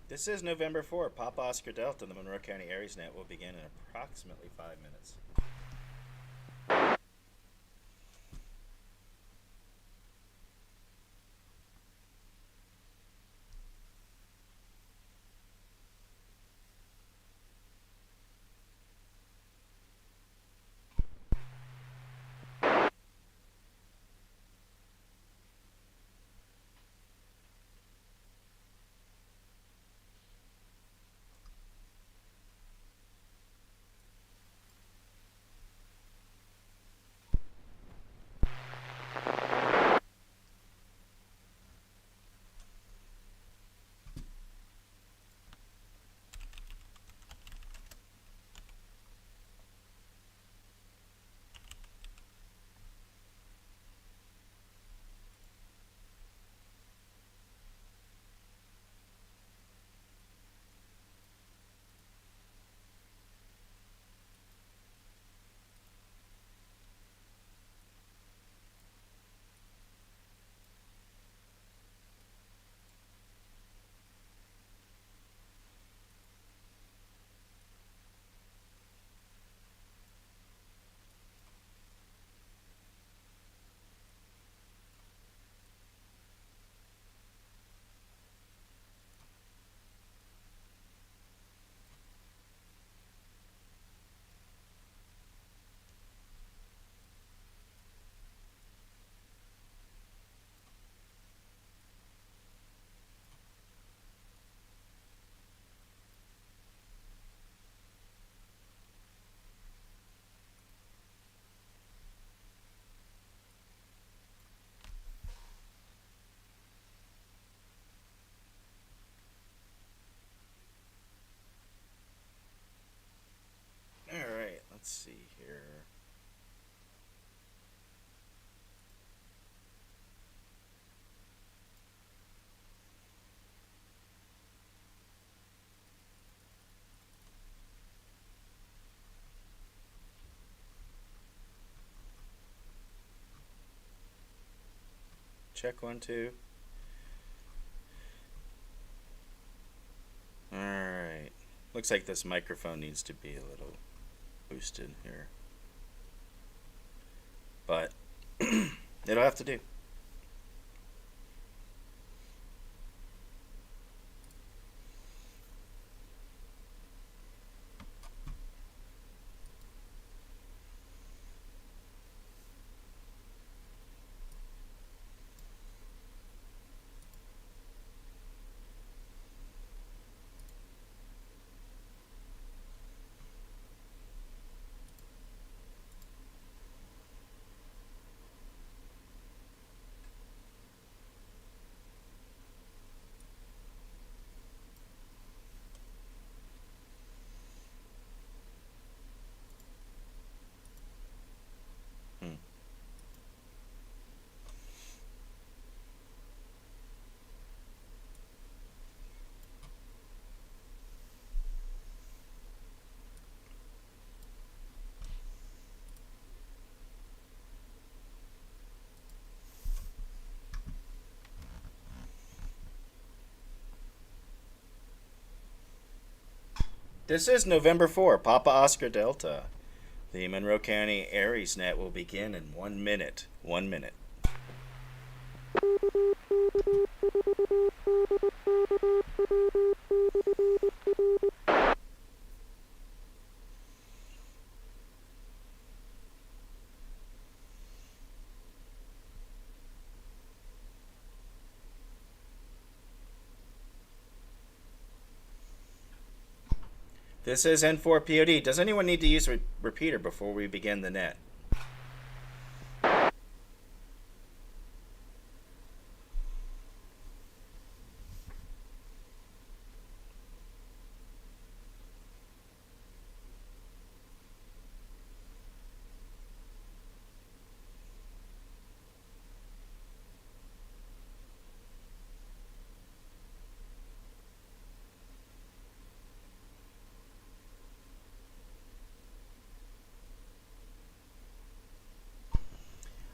This is November 4, Papa Oscar Delta. The Monroe County ARES net will begin in approximately 5 minutes. All right, let's see here. Check 1, 2. All right. Looks like this microphone needs to be a little boosted here, but it'll have to do. Hmm. This is November 4, Papa Oscar Delta. The Monroe County ARES net will begin in 1 minute. 1 minute. This is N4POD. Does anyone need to use a repeater before we begin the net?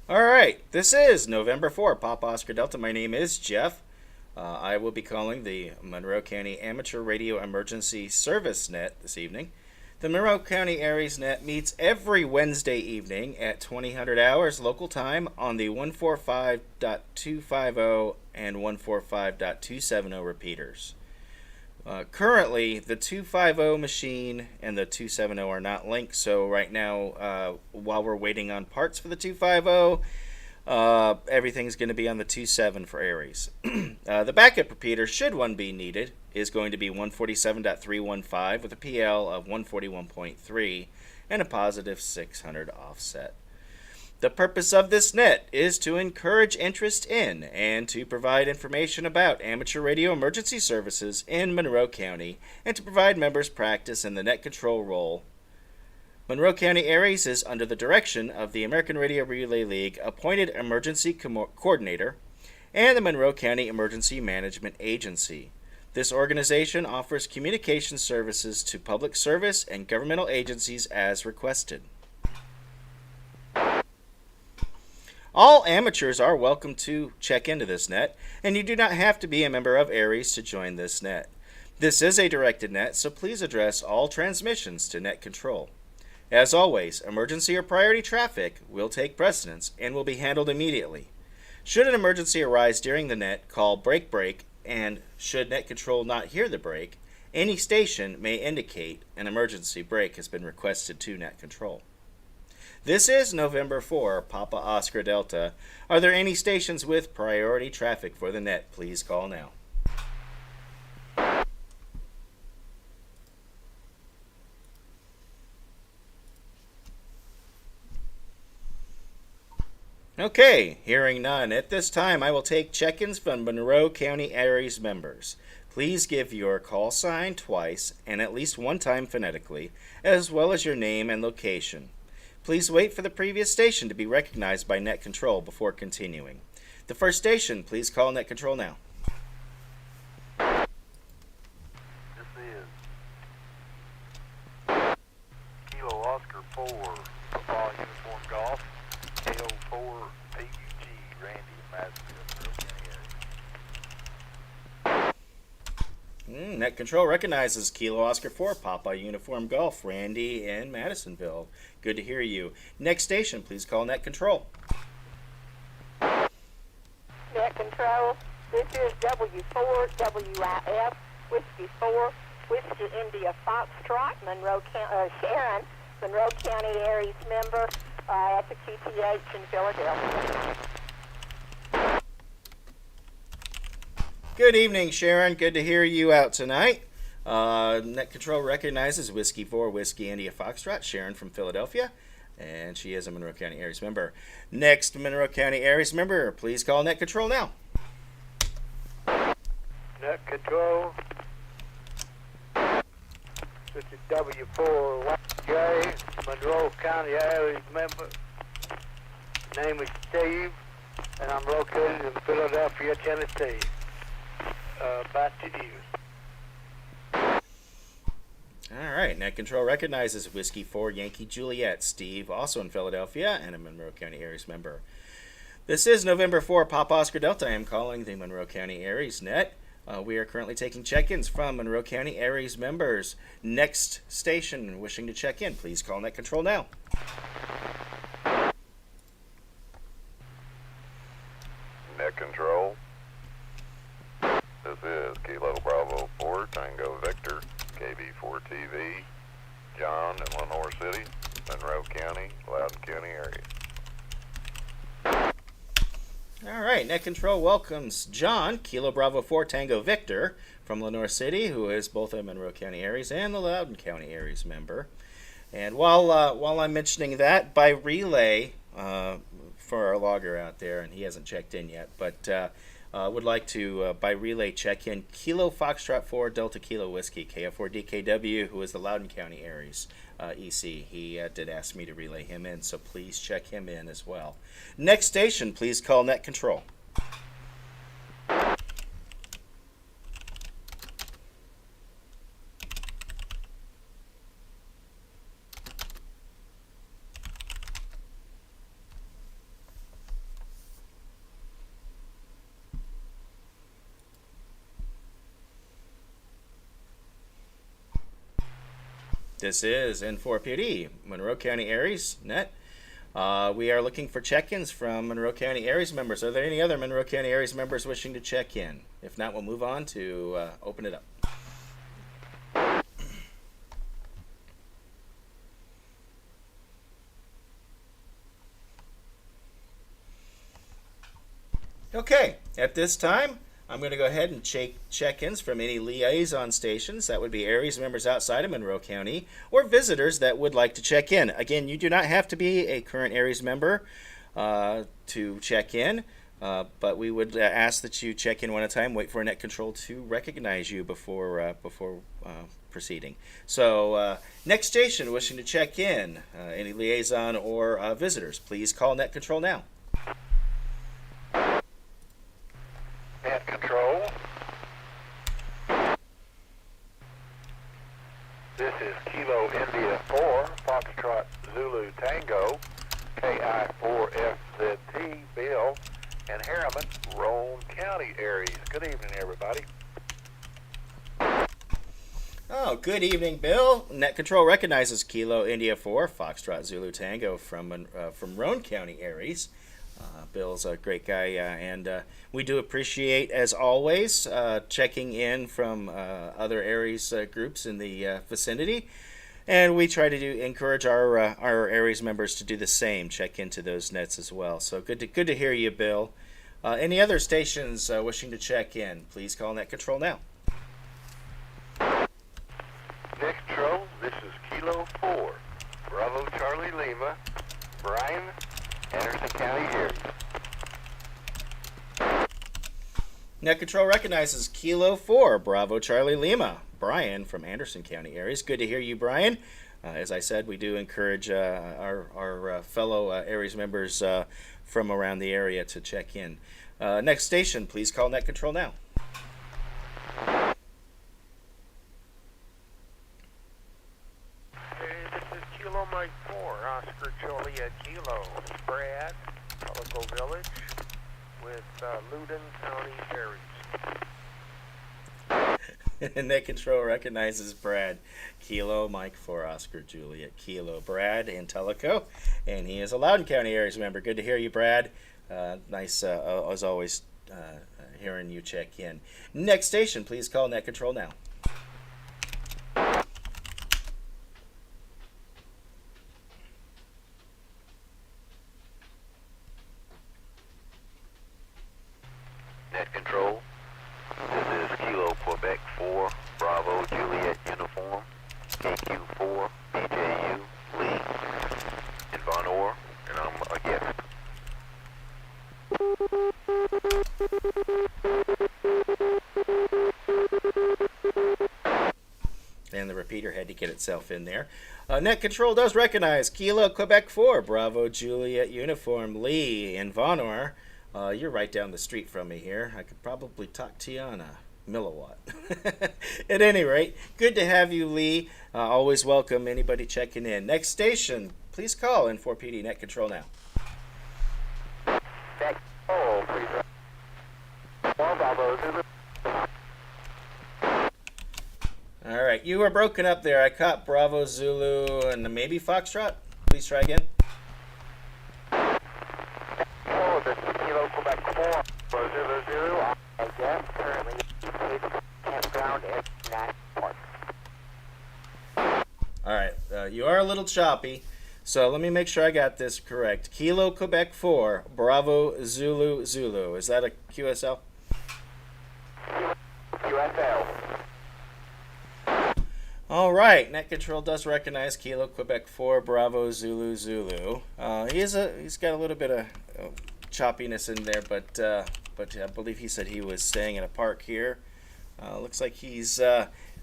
All right, this is November 4, Papa Oscar Delta. My name is Jeff. I will be calling the Monroe County Amateur Radio Emergency Service Net this evening. The Monroe County ARES Net meets every Wednesday evening at 2000 hours local time on the 145.250 and 145.270 repeaters. Currently, the 250 machine and the 270 are not linked, so right now, while we're waiting on parts for the 250, everything's going to be on the 2.7 for ARES. The backup repeater, should one be needed, is going to be 147.315 with a PL of 141.3 and a positive 600 offset. The purpose of this net is to encourage interest in and to provide information about amateur radio emergency services in Monroe County and to provide members practice in the net control role. Monroe County ARES is under the direction of the American Radio Relay League appointed emergency coordinator and the Monroe County Emergency Management Agency. This organization offers communication services to public service and governmental agencies as requested. All amateurs are welcome to check into this net, and you do not have to be a member of ARES to join this net. This is a directed net, so please address all transmissions to net control. As always, emergency or priority traffic will take precedence and will be handled immediately. Should an emergency arise during the net, call break break, and should net control not hear the break, any station may indicate an emergency break has been requested to net control. This is November 4, Papa Oscar Delta. Are there any stations with priority traffic for the net? Please call now. Okay, hearing none. At this time, I will take check-ins from Monroe County ARES members. Please give your call sign twice and at least one time phonetically, as well as your name and location. Please wait for the previous station to be recognized by net control before continuing. The first station, please call net control now. This is Kilo Oscar 4, Football Uniform Golf, KO4 PUG, Randy in Madisonville, Monroe County area. Net control recognizes Kilo Oscar 4, Papa Uniform Golf, Randy in Madisonville. Good to hear you. Next station, please call net control. Net control, this is W4WIF, Whiskey 4, Whiskey India Foxtrot, Sharon, Monroe County ARES member at the QTH in Philadelphia. Good evening, Sharon. Good to hear you out tonight. Net Control recognizes Whiskey 4, Whiskey India Foxtrot, Sharon from Philadelphia, and she is a Monroe County ARES member. Next Monroe County ARES member, please call Net Control now. Net control, this is W4YJ, Monroe County ARES member. Name is Steve, and I'm located in Philadelphia, Tennessee. Back to you. All right, Net Control recognizes Whiskey 4, Yankee Juliet, Steve, also in Philadelphia, and a Monroe County ARES member. This is November 4, Papa Oscar Delta. I am calling the Monroe County ARES Net. We are currently taking check-ins from Monroe County ARES members. Next station wishing to check in, please call Net Control now. Net Control. This is Kilo Bravo 4, Tango Victor, KB4 TV, John in Lenore City, Monroe County, Loudoun County area. All right, Net Control welcomes John, Kilo Bravo 4 Tango Victor from Lenore City, who is both a Monroe County ARES and the Loudoun County ARES member. And while I'm mentioning that, by relay for our logger out there, and he hasn't checked in yet, but would like to, by relay, check in Kilo Foxtrot 4 Delta Kilo Whiskey, KF4 DKW, who is the Loudoun County ARES EC. He did ask me to relay him in, so please check him in as well. Next station, please call Net Control. This is N4PD, Monroe County ARES Net. We are looking for check-ins from Monroe County ARES members. Are there any other Monroe County ARES members wishing to check in? If not, we'll move on to open it up. Okay, at this time, I'm going to go ahead and take check-ins from any liaison stations. That would be ARES members outside of Monroe County or visitors that would like to check in. Again, you do not have to be a current ARES member to check in, but we would ask that you check in one at a time. Wait for Net Control to recognize you before proceeding. So, next station wishing to check in, any liaison or visitors, please call Net Control now. Net Control. This is Kilo India 4, Foxtrot Zulu Tango, KI4FZT, Bill, and Harriman, Roane County ARES. Good evening, everybody. Oh, good evening, Bill. Net Control recognizes Kilo India 4, Foxtrot Zulu Tango from Roane County ARES. Bill's a great guy, and we do appreciate, as always, checking in from other ARES groups in the vicinity, and we try to encourage our ARES members to do the same, check into those nets as well. So good to hear you, Bill. Any other stations wishing to check in, please call Net Control now. Net Control, this is Kilo 4, Bravo Charlie Lima, Brian, Anderson County ARES. Net Control recognizes Kilo 4, Bravo Charlie Lima, Brian from Anderson County ARES. Good to hear you, Brian. As I said, we do encourage our fellow ARES members from around the area to check in. Next station, please call Net Control now. Hey, this is Kilo Mike 4, Oscar Joliet Kilo, Brad, Calico Village, with Loudoun County ARES. Net Control recognizes Brad, Kilo Mike 4, Oscar Juliet Kilo, Brad in Tellico, and he is a Loudoun County ARES member. Good to hear you, Brad. Nice, as always, hearing you check in. Next station, please call Net Control now. Net Control. This is Kilo Quebec 4, Bravo Juliet Uniform, KQ4, BJU, Lee, in Von Orr, and I'm a guest. And the repeater had to get itself in there. Net Control does recognize Kilo Quebec 4, Bravo Juliet Uniform, Lee in Von Orr. You're right down the street from me here. I could probably talk to you on a milliwatt. At any rate, good to have you, Lee. Always welcome anybody checking in. Next station, please call N4PD Net Control now. Net Control, please. 4 Bravo Zulu. All right, you were broken up there. I caught Bravo Zulu and maybe Foxtrot. Please try again. Oh, this is Kilo Quebec 4, Bravo Zulu Zulu. I guess currently campground at Nashville. All right, you are a little choppy, so let me make sure I got this correct. Kilo Quebec 4, Bravo Zulu Zulu. Is that a QSL? USL. All right, Net Control does recognize Kilo Quebec 4, Bravo Zulu Zulu. He's got a little bit of choppiness in there, but I believe he said he was staying in a park here. Looks like he's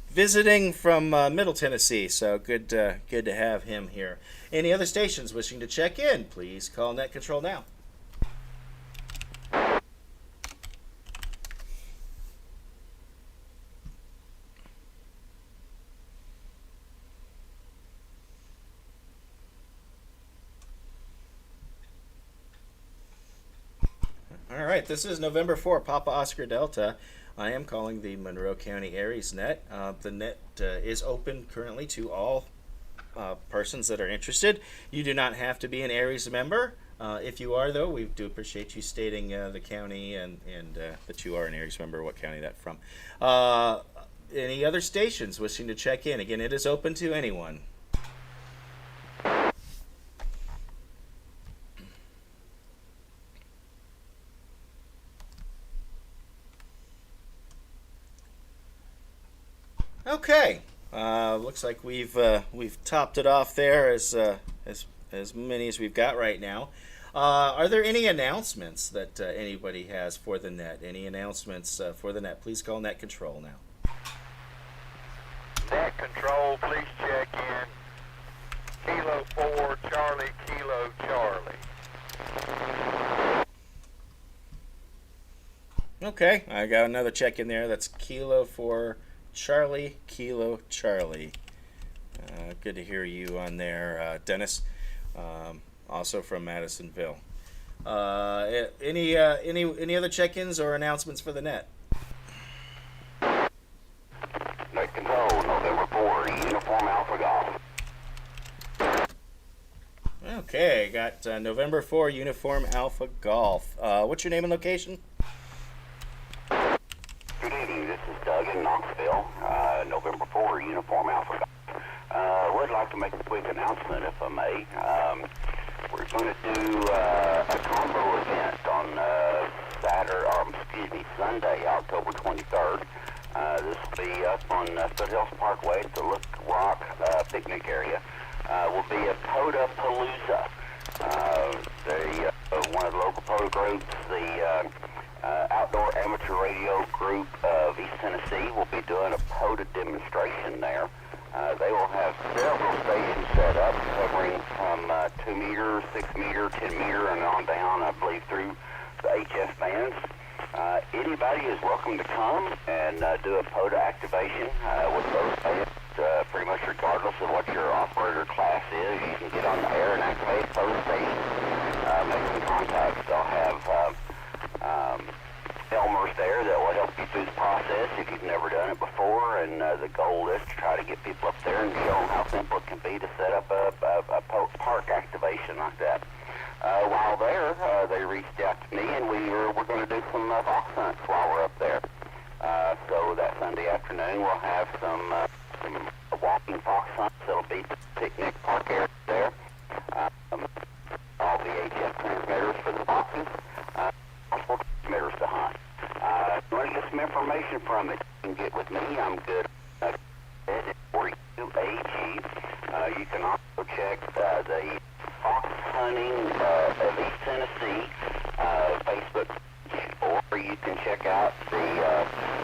visiting from Middle Tennessee, so good to have him here. Any other stations wishing to check in, please call Net Control now. All right, this is November 4, Papa Oscar Delta. I am calling the Monroe County ARES net. The net is open currently to all persons that are interested. You do not have to be an ARES member. If you are, though, we do appreciate you stating the county and that you are an ARES member, what county that's from. Any other stations wishing to check in? Again, it is open to anyone. Okay, looks like we've topped it off there as many as we've got right now. Are there any announcements that anybody has for the net? Any announcements for the net? Please call net control now. Net control, please check in. Kilo 4, Charlie, Kilo, Charlie. Okay, I got another check in there. That's Kilo 4, Charlie, Kilo, Charlie. Good to hear you on there, Dennis. Also from Madisonville. Any other check-ins or announcements for the net? Net control, November 4, Uniform Alpha Golf. Okay, got November 4, Uniform Alpha Golf. What's your name and location? Good evening, this is Doug in Knoxville, November 4, Uniform Alpha Golf. Would like to make a quick announcement, if I may. We're going to do a combo event on Sunday, October 23rd. This will be up on Foothills Parkway at the Look Rock picnic area. Will be a Poda Palooza. One of the local Poda groups, the Outdoor Amateur Radio Group of East Tennessee, will be doing a Poda demonstration there. They will have several stations set up covering from 2 meter, 6 meter, 10 meter, and on down, I believe, through the HF bands. Anybody is welcome to come and do a POTA activation with those bands, pretty much regardless of what your operator class is. You can get on the air and activate POTA stations, make some contacts. They'll have Elmers there that will help you through the process if you've never done it before, and the goal is to try to get people up there and show them how simple it can be to set up a park activation like that. While there, they reached out to me, and we're going to do some fox hunts while we're up there. So that Sunday afternoon, we'll have some walking fox hunts. It'll be the picnic park area there. All VHF transmitters for the foxes, multiple transmitters to hunt. If you want to get some information from it, you can get with me. I'm good for UAG. You can also check the Fox Hunting of East Tennessee Facebook page, or you can check out the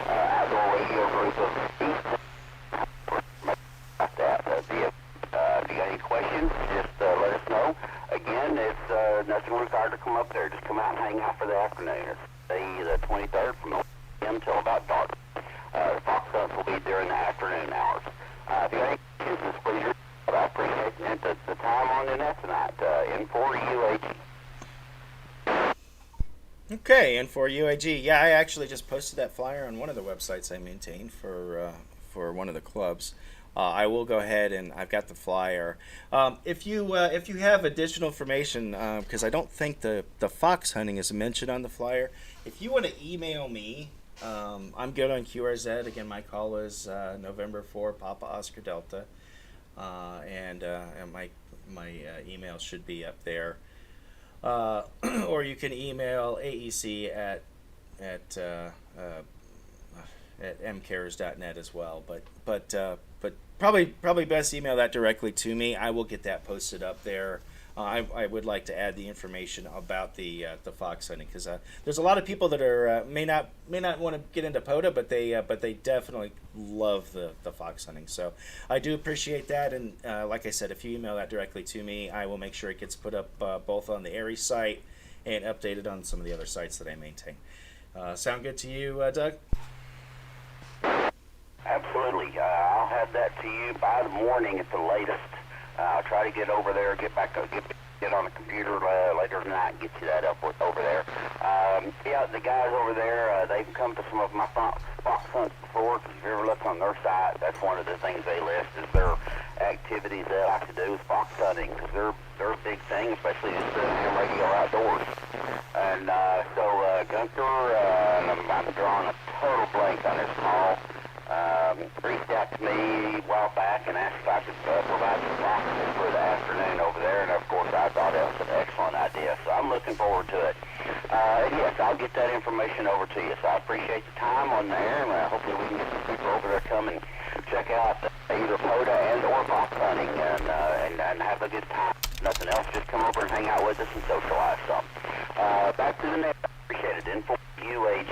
Outdoor Radio Group of East Tennessee about that. If you got any questions, just let us know. Again, it's nothing required to come up there. Just come out and hang out for the afternoon. It's the 23rd from 11 a.m. till about dark. The Fox Hunts will be during the afternoon hours. If you got any questions, please reach out. I appreciate the time on the net tonight. N4UAG. Okay, N4UAG. Yeah, I actually just posted that flyer on one of the websites I maintain for one of the clubs. I will go ahead and I've got the flyer. If you have additional information, because I don't think the fox hunting is mentioned on the flyer, if you want to email me, I'm good on QRZ. Again, my call is November 4, Papa Oscar Delta, and my email should be up there. Or you can email AEC at mcares.net as well. But probably best email that directly to me. I will get that posted up there. I would like to add the information about the fox hunting, because there's a lot of people that are may not want to get into POTA, but they definitely love the fox hunting. So I do appreciate that, and like I said, if you email that directly to me, I will make sure it gets put up both on the ARES site and updated on some of the other sites that I maintain. Sound good to you, Doug? Absolutely. I'll have that to you by the morning at the latest. I'll try to get over there, get on the computer later tonight and get you that up over there. Yeah, the guys over there, they've come to some of my fox hunts before. If you ever look on their site, that's one of the things they list is their activities they like to do is fox hunting, because they're a big thing, especially in the ham radio outdoors. And Gunther, and I'm drawing a total blank on his call, reached out to me a while back and asked if I could provide some foxes for the afternoon over there, and of course I thought that was an excellent idea, so I'm looking forward to it. And yes, I'll get that information over to you, so I appreciate the time on there, and hopefully we can get some people over there come and check out either POTA and or fox hunting and have a good time. Nothing else, just come over and hang out with us and socialize some. Back to the net. Appreciate it. Info UAG.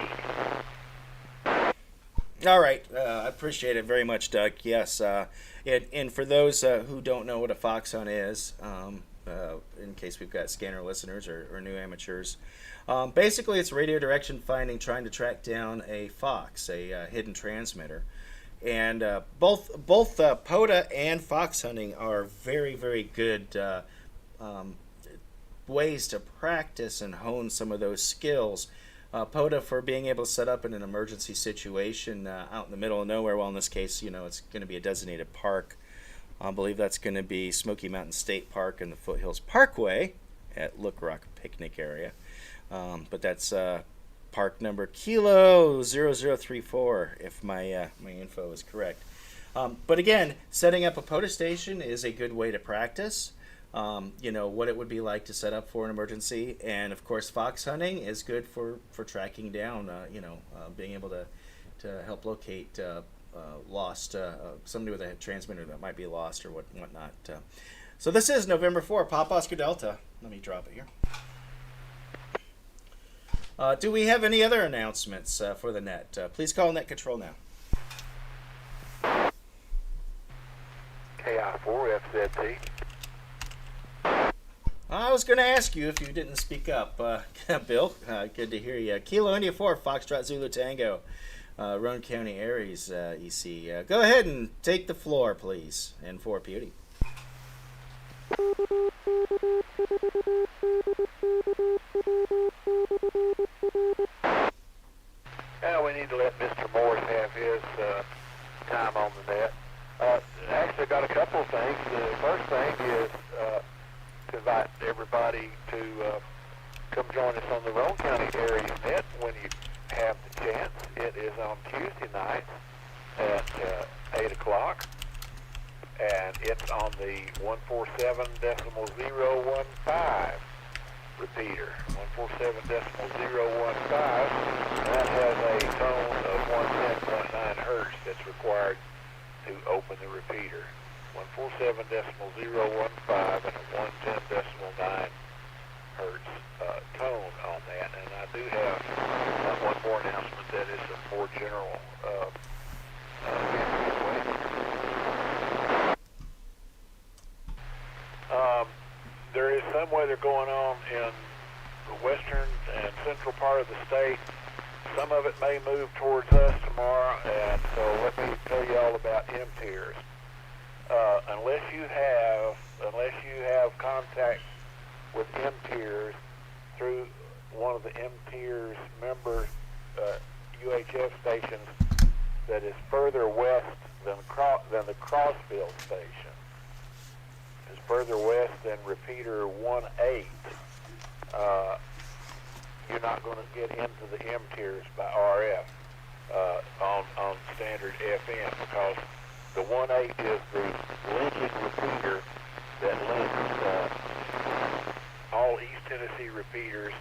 All right, I appreciate it very much, Doug. Yes, and for those who don't know what a fox hunt is, in case we've got scanner listeners or new amateurs, basically it's radio direction finding, trying to track down a fox, a hidden transmitter. And both POTA and fox hunting are very, very good ways to practice and hone some of those skills. POTA for being able to set up in an emergency situation out in the middle of nowhere. Well, in this case, it's going to be a designated park. I believe that's going to be Smoky Mountain State Park and the Foothills Parkway at Look Rock Picnic area. But that's park number Kilo 0034, if my info is correct. But again, setting up a POTA station is a good way to practice. What it would be like to set up for an emergency, and of course fox hunting is good for tracking down, being able to help locate lost somebody with a transmitter that might be lost or whatnot. So this is November 4, Pop Oscar Delta. Let me drop it here. Do we have any other announcements for the net? Please call net control now. KI4 FZT. I was going to ask you if you didn't speak up. Bill, good to hear you. Kilo India 4, Foxtrot Zulu Tango, Roane County ARES EC. Go ahead and take the floor, please, and for Beauty. We need to let Mr. Morris have his time on the net. Actually, got a couple of things. The first thing is to invite everybody to come join us on the Roane County ARES net when you have the chance. It is on Tuesday night at 8 o'clock, and it's on the 147.015 repeater, 147.015. That has a tone of 110.9 hertz that's required to open the repeater. 147.015 and a 110.9 hertz tone on that. And I do have one more announcement that is a more general there is some weather going on in the western and central part of the state. Some of it may move towards us tomorrow, and so let me tell you all about M-Tiers. Unless you have contact with M-Tiers through one of the M-Tiers member UHF stations that is further west than the Crossville station, is further west than repeater 1.8, you're not going to get into the M-Tiers by RF on standard FM, because the 1.8 is the linking repeater that links all East Tennessee repeaters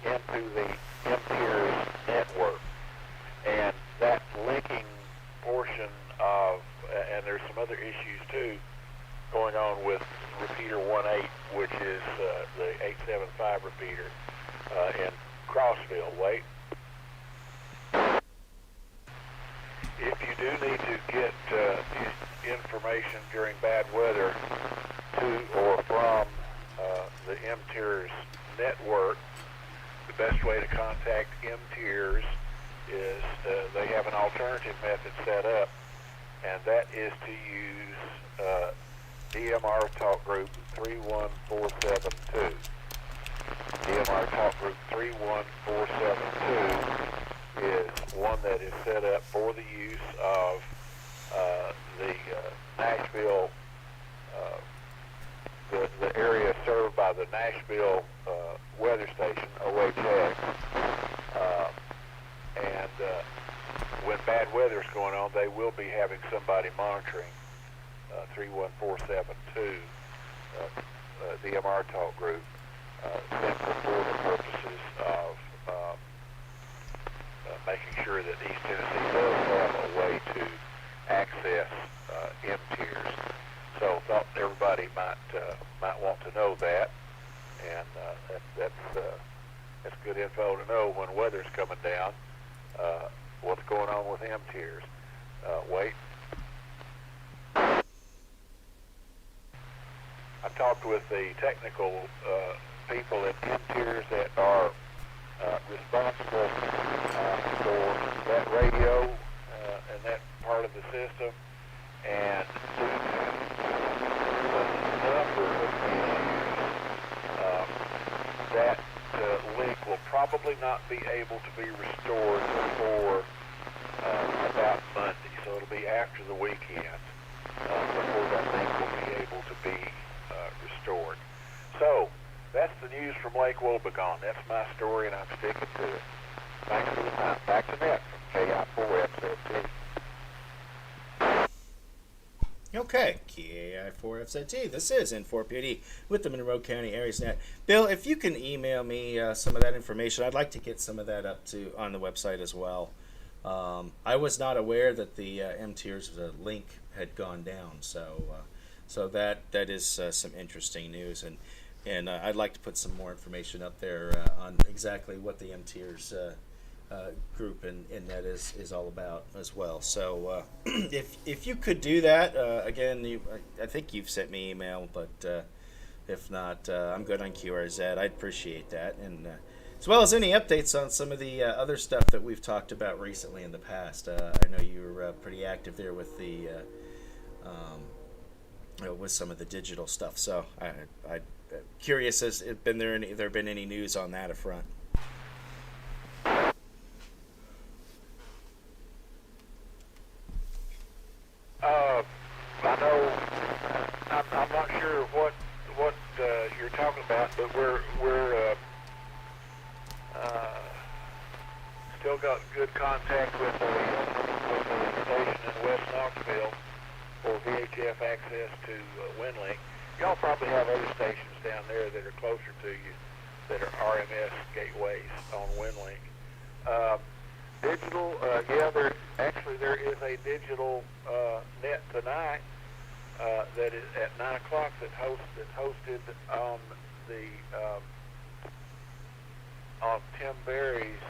into the M-Tiers network. And that linking portion of, and there's some other issues too going on with repeater 1.8, which is the 875 repeater in Crossville. Wait. If you do need to get information during bad weather to or from the M-Tiers network, the best way to contact M-Tiers is they have an alternative method set up, and that is to use DMR Talk Group 31472. DMR Talk Group 31472 is one that is set up for the use of the Nashville by the Nashville weather station, OHX. And when bad weather's going on, they will be having somebody monitoring 31472, the MR Talk group, simply for the purposes of making sure that East Tennessee does have a way to access M-tiers. So thought everybody might want to know that, and that's good info to know when weather's coming down. What's going on with M-tiers? Wait. I talked with the technical people at M-tiers that are responsible for that radio and that part of the system, and due to the number of issues, that link will probably not be able to be restored before about Monday, so it'll be after the weekend before that link will be able to be restored. So that's the news from Lake Wobegon. That's my story, and I'm sticking to it. Thanks for the time. Back to net from KI4FZT. Okay, KI4FZT. This is N4PD with the Monroe County ARES Net. Bill, if you can email me some of that information, I'd like to get some of that up on the website as well. I was not aware that the M-tiers link had gone down, so that is some interesting news, and I'd like to put some more information up there on exactly what the M-tiers group and net is all about as well. So if you could do that, again, I think you've sent me email, but if not, I'm good on QRZ. I'd appreciate that, and as well as any updates on some of the other stuff that we've talked about recently in the past. I know you were pretty active there with the with some of the digital stuff. So I'm curious, has there been any news on that front? I know I'm not sure what you're talking about, but we're still got good contact with the station in West Knoxville for VHF access to WinLink. Y'all probably have other stations down there that are closer to you that are RMS gateways on WinLink. Digital, there is a digital net tonight that is at 9 o'clock that's hosted on on Tim Berry's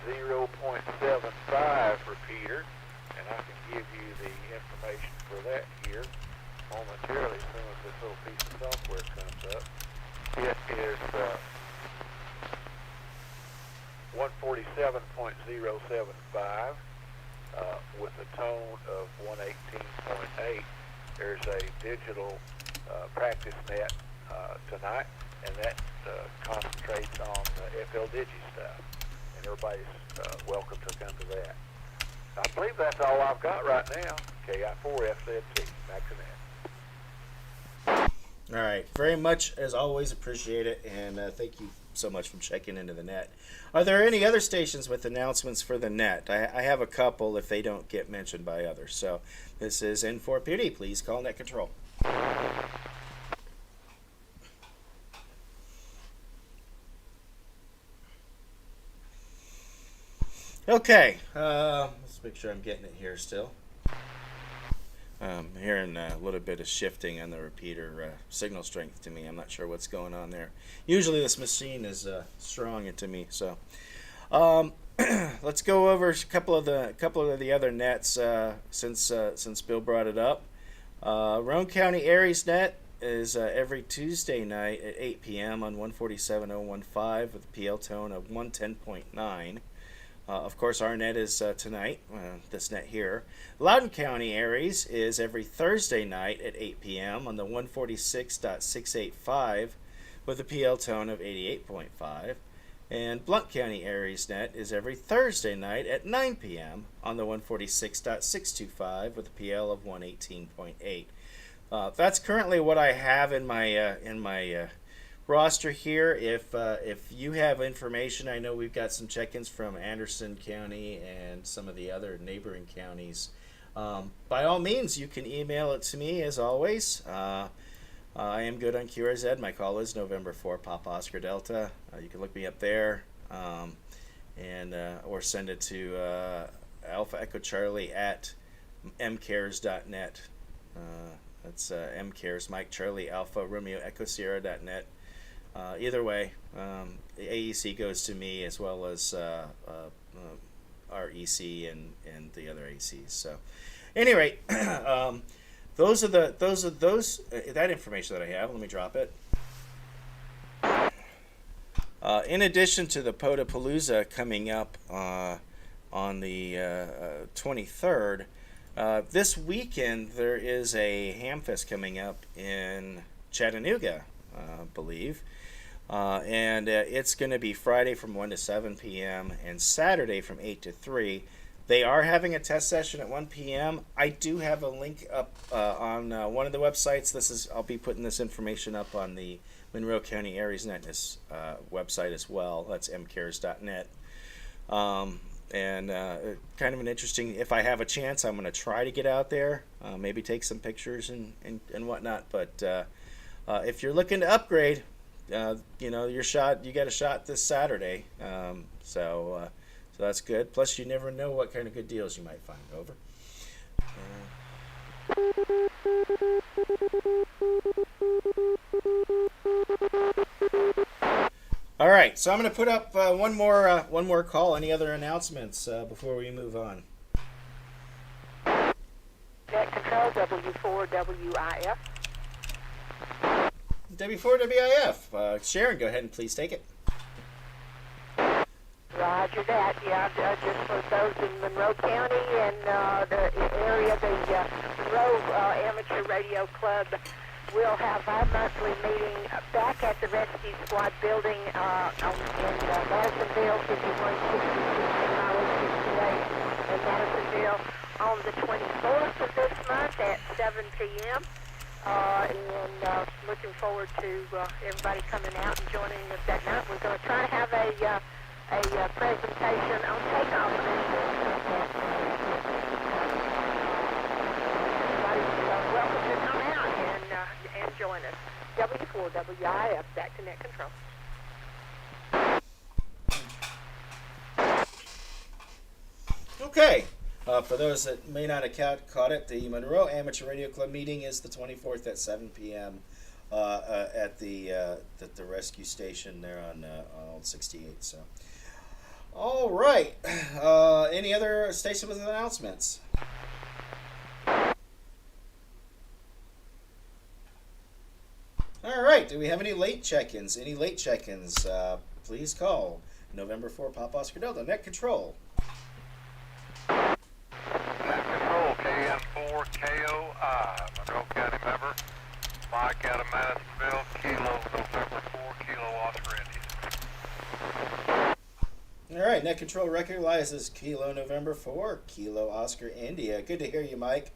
0.75 repeater, and I can give you the information for that here momentarily as soon as this little piece of software comes up. It is 147.075 with a tone of 118.8. There's a digital practice net tonight, and that concentrates on FL Digi stuff, and everybody's welcome to come to that. I believe that's all I've got right now. KI4FZT. Back to that. All right, very much as always appreciate it, and thank you so much for checking into the net. Are there any other stations with announcements for the net? I have a couple if they don't get mentioned by others. So this is N4PD. Please call Net Control. Okay, let's make sure I'm getting it here still. Hearing a little bit of shifting on the repeater signal strength to me. I'm not sure what's going on there. Usually this machine is strong to me. So let's go over a couple of the other nets since Bill brought it up. Roane County ARES net is every Tuesday night at 8 p.m. on 147.015 with a PL tone of 110.9. Of course, our net is tonight, this net here. Loudoun County ARES is every Thursday night at 8 p.m. on the 146.685 with a PL tone of 88.5. And Blount County ARES net is every Thursday night at 9 p.m. on the 146.625 with a PL of 118.8. That's currently what I have in my roster here. If you have information, I know we've got some check-ins from Anderson County and some of the other neighboring counties. By all means, you can email it to me as always. I am good on QRZ. My call is November 4, Papa Oscar Delta. You can look me up there, and or send it to Alpha Echo Charlie at mcares.net. That's mcares, Mike Charlie Alpha Romeo Echo Sierra.net. Either way, the AEC goes to me as well as REC and the other ACs. So, at any rate, those are that information that I have. Let me drop it. In addition to the Podapalooza coming up on the 23rd, this weekend there is a Hamfest coming up in Chattanooga, I believe. And it's going to be Friday from 1 to 7 p.m. and Saturday from 8 to 3. They are having a test session at 1 p.m. I do have a link up on one of the websites. I'll be putting this information up on the Monroe County ARES Netness website as well. That's mcares.net. And kind of an interesting, if I have a chance, I'm going to try to get out there, maybe take some pictures and whatnot. But if you're looking to upgrade, you got a shot this Saturday. So that's good. Plus, you never know what kind of good deals you might find. Over. All right, so I'm going to put up one more call. Any other announcements before we move on? Net Control W4WIF. W4WIF. Sharon, go ahead and please take it. Roger that. Yeah, just for those in Monroe County and the area, the Monroe Amateur Radio Club will have our monthly meeting back at the Rescue Squad building in Madisonville, 5160 in Madisonville on the 24th of this month at 7 p.m. And looking forward to everybody coming out and joining us that night. We're going to try to have a presentation on takeoff. Everybody's welcome to come out and join us. W4WIF, back to Net Control. Okay. For those that may not have caught it, the Monroe Amateur Radio Club meeting is the 24th at 7 p.m. At the rescue station there on Old 68. So, all right. Any other station with announcements? All right. Do we have any late check-ins? Any late check-ins? Please call November 4 Papa Oscar Delta Net Control. KN4 KOI, Monroe County member, Mike out of Madisonville, Kilo November 4, Kilo Oscar India. All right, Net Control recognizes Kilo November 4, Kilo Oscar India. Good to hear you, Mike.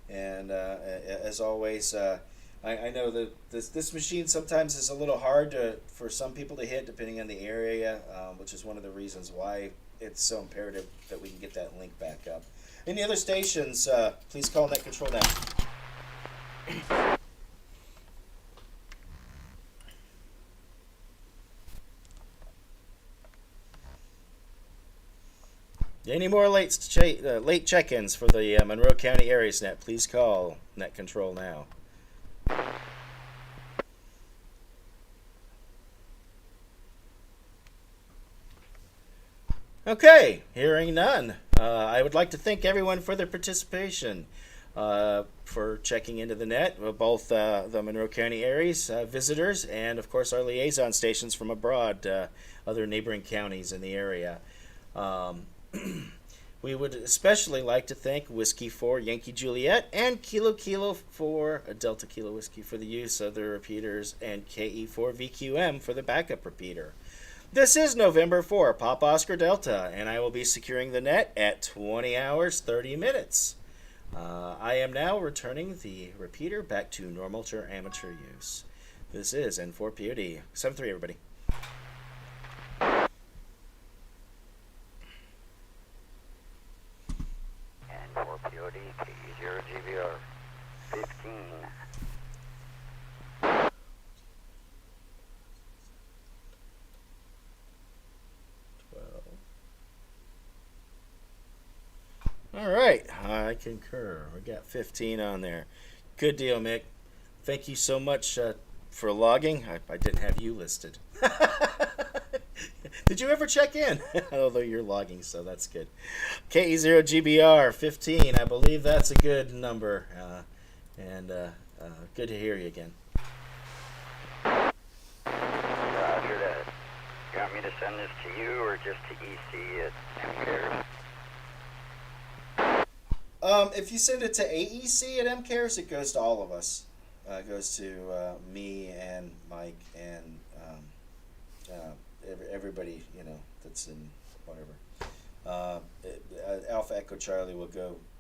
And as always, I know that this machine sometimes is a little hard for some people to hit, depending on the area, which is one of the reasons why it's so imperative that we can get that link back up. Any other stations, please call Net Control now. Any more late check-ins for the Monroe County ARES Net, please call Net Control now. Okay, hearing none. I would like to thank everyone for their participation, for checking into the net, both the Monroe County ARES visitors and, of course, our liaison stations from abroad, other neighboring counties in the area. We would especially like to thank Whiskey 4 Yankee Juliet and Kilo Kilo 4 Delta Kilo Whiskey for the use of the repeaters and KE4 VQM for the backup repeater. This is November 4, Papa Oscar Delta, and I will be securing the net at 20 hours, 30 minutes. I am now returning the repeater back to normal to amateur use. This is N4POD. 7-3, everybody. N4POD, KE0GBR 15. All right, I concur. We got 15 on there. Good deal, Mick. Thank you so much for logging. I didn't have you listed. Did you ever check in? Although you're logging, so that's good. KE0GBR 15. I believe that's a good number. And good to hear you again. Roger that. You want me to send this to you or just to EC at MCARES? If you send it to AEC at MCARES, it goes to all of us. It goes to me and Mike and everybody, that's in whatever. Alpha Echo Charlie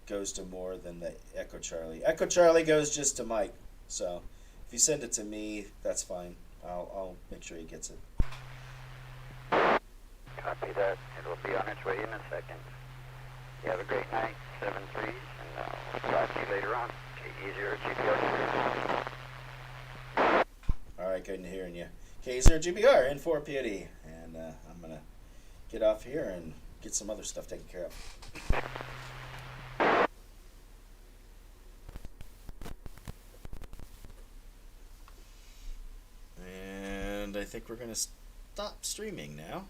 goes to more than the Echo Charlie. Echo Charlie goes just to Mike. So if you send it to me, that's fine. I'll make sure he gets it. Copy that. It'll be on its way in a second. You have a great night, 7-3, and we'll talk to you later on. KE0GBR. All right, good hearing you. KE0GBR N4POD. And I'm going to get off here and get some other stuff taken care of. And I think we're going to stop streaming now.